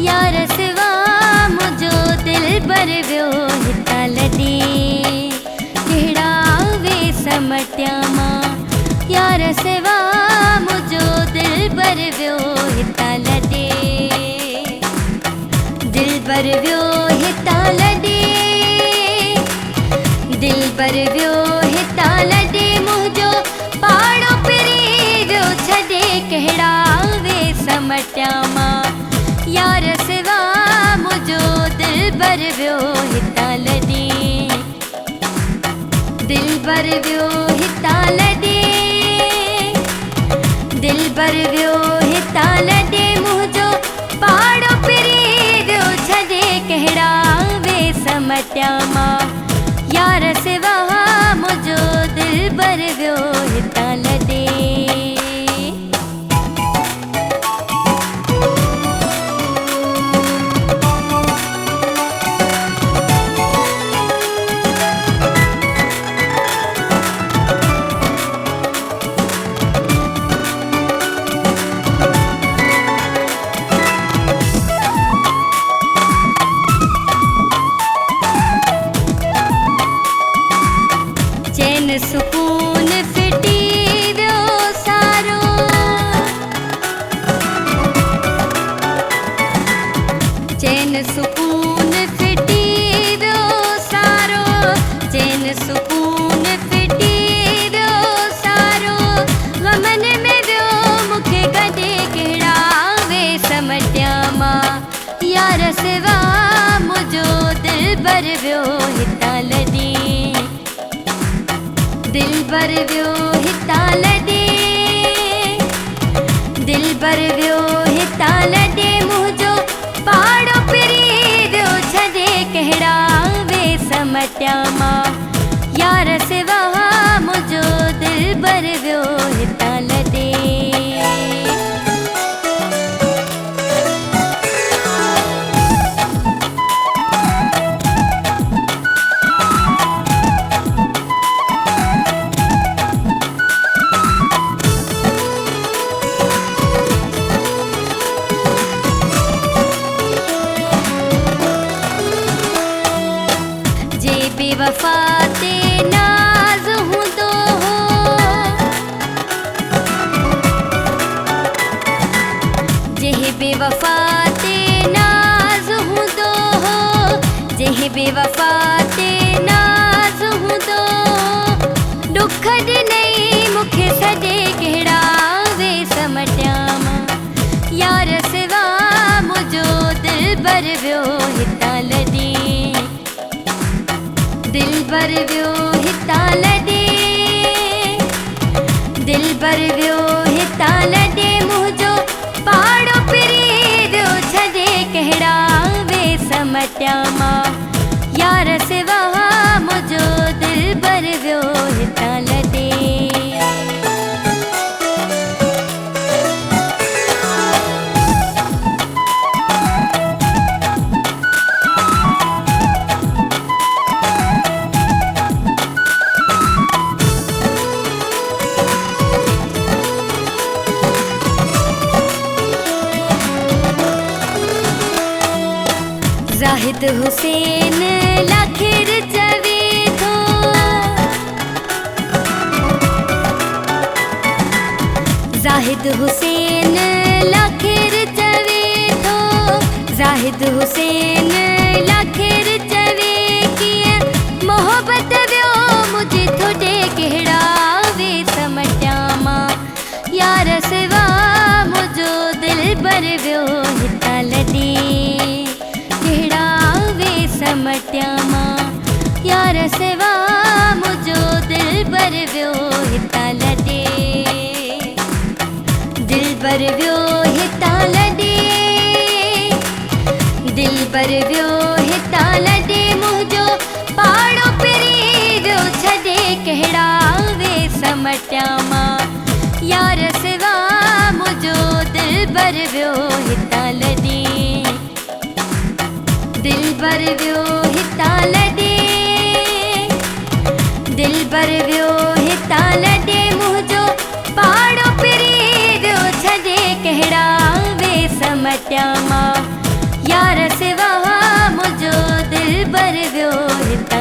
यार सिवा मुझो दिल बर वियो हिता लॾे कहिड़ा वे समटिया मां यार सिवा मुझो दिल बर वियो हिता लॾे दिल बर वियो हिता लॾे दिल बर वियो हिता लॾे मुंहिंजो पाड़ो पिरी वियो छॾे कहिड़ा वे समटिया मां यार सिवा मुझो दिल बर वियो हिता लॾे दिल बर वियो हिता लॾे दिल बर वियो हिता लॾे मुंहिंजो पाड़ो पिरी वियो छॾे कहिड़ा वे समटिया मां यार सिवा मुझो दिल बर वियो हिता लॾे सुकून फिटी वियो सारो चैन सुकून फिटी वियो सारो चैन सुकून फिटी वियो सारो वमन में वियो मूंखे गॾे कहिड़ा वे समटिया मां यार सिवा मुझो दिल बर वियो हिता लॾे दिल बर वियो हिता लॾे दिल बर वियो हिता लॾे मुंहिंजो पाड़ो पिरी वियो छॾे कहिड़ा वे समटिया मां यार सिवा मुझो दिल बर वियो हिता लॾे बेवफा ते नाज़ हूंदो हो जंहिं बेवफा ते नाज़ हूंदो हो जंहिं बेवफा ते नाज़ हूंदो दुख ॾिनई मूंखे सॼे कहिड़ा वे समटिया मां यार सिवा मुझो दिल बर वियो हिता लॾे दिल बर वियो हिता लॾे दिल बर वियो हिता लॾे मुंहिंजो पाड़ो पिरी वियो छॾे कहिड़ा वे समटिया मां यार सिवा मुझो दिल बर वियो हिता लॾे ज़ाहिद हुसैन लाखिर चवे थो ज़ाहिद हुसैन लाखिर चवे थो ज़ाहिद हुसैन लाखिर चवे कीअं मोहबत वियो मुझे थोॾे कहिड़ा वे समटिया मां यार सिवा मुझो दिल बर वियो हिता लॾे कहिड़ा वे समटिया मां यार सिवा मुझो दिल बर वियो हिता लॾे दिल बर वियो हिता लॾे दिल बर वियो हिता लॾे मुंहिंजो पाड़ो पिरी वियो छॾे कहिड़ा वे समटिया मां यार सिवा मुझो दिल बर वियो हिता लॾे दिल बर वियो हिता लॾे दिल बर वियो हिता लॾे मुंहिंजो पाड़ो पिरी वियो छॾे कहिड़ा वे समटिया मां दिल बर वियो हितां